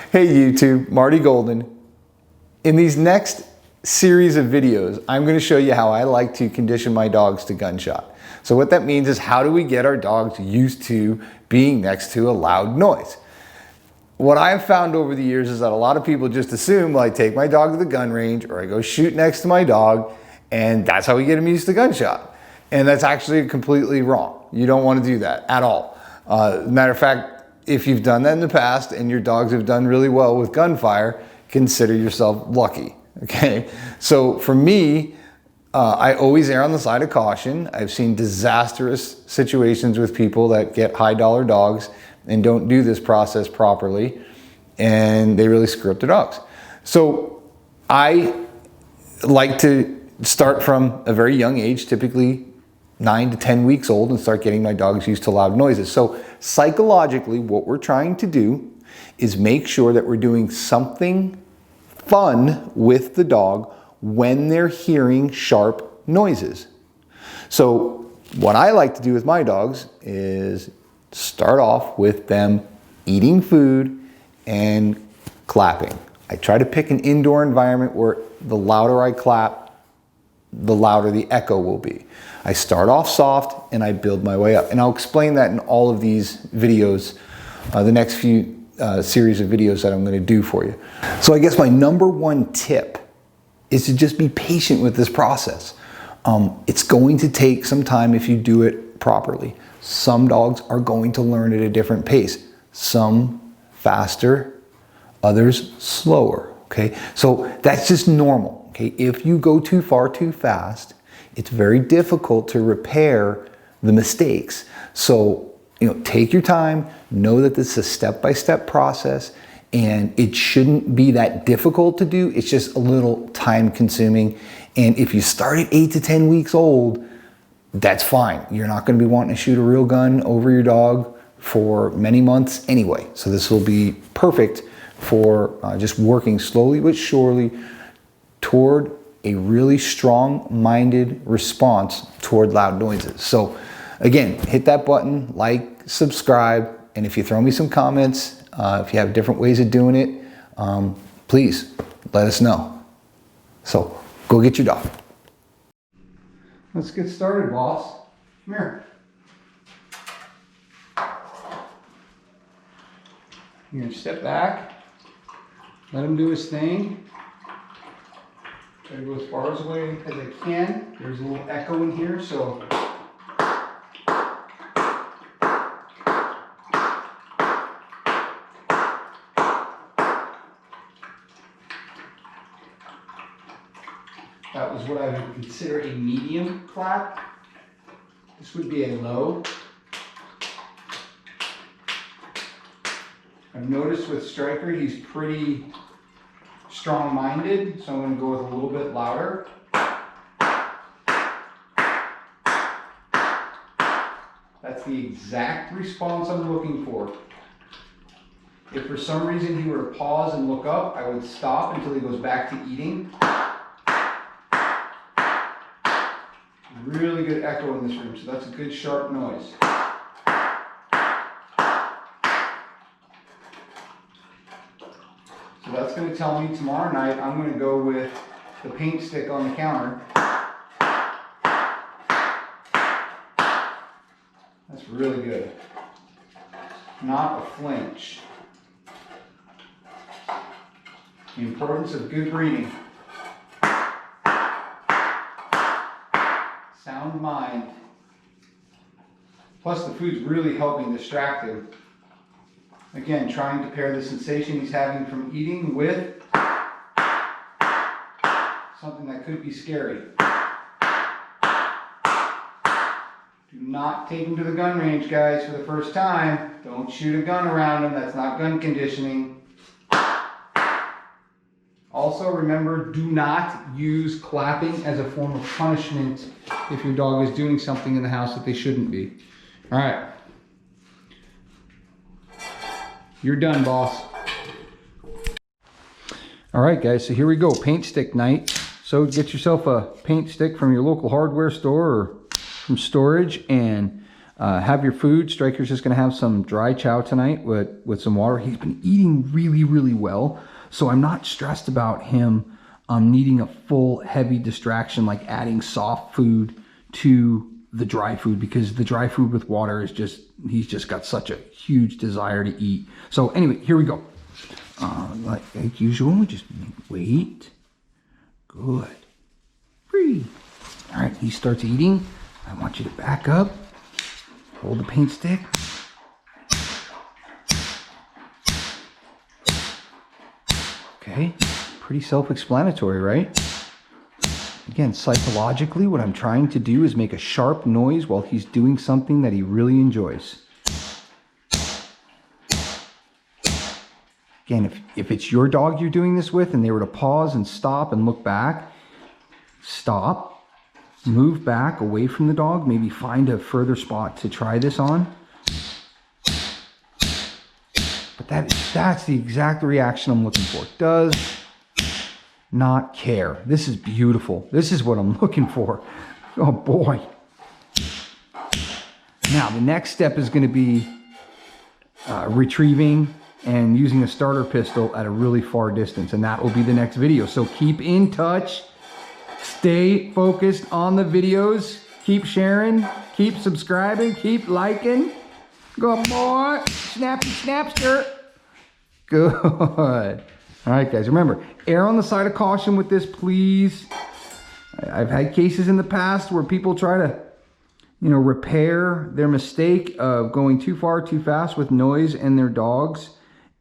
Hey YouTube, Marty Golden. In these next series of videos, I'm going to show you how I like to condition my dogs to gunshot. So what that means is, how do we get our dogs used to being next to a loud noise? What I've found over the years is that a lot of people just assume, well, I take my dog to the gun range or I go shoot next to my dog and that's how we get them used to gunshot. And that's actually completely wrong. You don't want to do that at all. Matter of fact, if you've done that in the past and your dogs have done really well with gunfire, consider yourself lucky, okay? So for me, I always err on the side of caution. I've seen disastrous situations with people that get high dollar dogs and don't do this process properly, and they really screw up their dogs. So I like to start from a very young age, typically 9 to 10 weeks old, and start getting my dogs used to loud noises. So psychologically, what we're trying to do is make sure that we're doing something fun with the dog when they're hearing sharp noises. So what I like to do with my dogs is start off with them eating food and clapping. I try to pick an indoor environment where the louder I clap, the louder the echo will be. I start off soft and I build my way up. And I'll explain that in all of these videos, the next few series of videos that I'm going to do for you. So I guess my number one tip is to just be patient with this process. It's going to take some time if you do it properly. Some dogs are going to learn at a different pace. Some faster, others slower, okay? So that's just normal, okay? If you go too far too fast, it's very difficult to repair the mistakes. So, take your time, know that this is a step-by-step process, and it shouldn't be that difficult to do. It's just a little time consuming. And if you start at 8 to 10 weeks old, that's fine. You're not going to be wanting to shoot a real gun over your dog for many months anyway. So this will be perfect for just working slowly but surely toward a really strong-minded response toward loud noises. So again, hit that button, like, subscribe, and if you throw me some comments, if you have different ways of doing it, please let us know. So go get your dog. Let's get started, boss. Come here. You're gonna step back, let him do his thing. Try to go as far away as I can. There's a little echo in here, so that was what I would consider a medium clap. This would be a low. I've noticed with Striker, he's pretty strong-minded, so I'm going to go with a little bit louder. That's the exact response I'm looking for. If for some reason he were to pause and look up, I would stop until he goes back to eating. Really good echo in this room, so that's a good sharp noise. So that's going to tell me tomorrow night I'm going to go with the paint stick on the counter. That's really good. Not a flinch. The importance of good breathing. Sound mind. Plus the food's really helping distract him. Again, trying to pair the sensation he's having from eating with something that could be scary. Do not take him to the gun range, guys, for the first time. Don't shoot a gun around him. That's not gun conditioning. Also, remember, do not use clapping as a form of punishment if your dog is doing something in the house that they shouldn't be. All right. You're done, boss. All right, guys, so here we go, paint stick night. So get yourself a paint stick from your local hardware store or from storage, and Have your food. Striker's just going to have some dry chow tonight with some water. He's been eating really, really well, so I'm not stressed about him needing a full heavy distraction like adding soft food to the dry food, because the dry food with water is just, he's just got such a huge desire to eat. So anyway, here we go. Like usual, we just wait. Good. Free. All right, he starts eating. I want you to back up. Hold the paint stick. Okay, pretty self-explanatory, right? Again, psychologically, what I'm trying to do is make a sharp noise while he's doing something that he really enjoys. Again, if it's your dog you're doing this with and they were to pause and stop and look back, stop, move back away from the dog, maybe find a further spot to try this on. But that's the exact reaction I'm looking for. Does not care. This is beautiful. This is what I'm looking for. Oh boy. Now the next step is going to be retrieving and using a starter pistol at a really far distance, and that will be the next video. So keep in touch, stay focused on the videos, keep sharing, keep subscribing, keep liking. Good boy. Snappy snapster. Good. All right, guys, remember, err on the side of caution with this, please. I've had cases in the past where people try to, repair their mistake of going too far, too fast with noise and their dogs,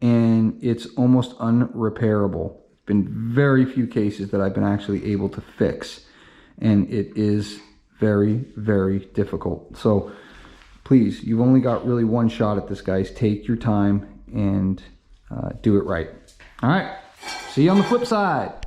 and it's almost unrepairable. It's been very few cases that I've been actually able to fix, and it is very, very difficult. So please, you've only got really one shot at this, guys. Take your time and do it right. All right, see you on the flip side.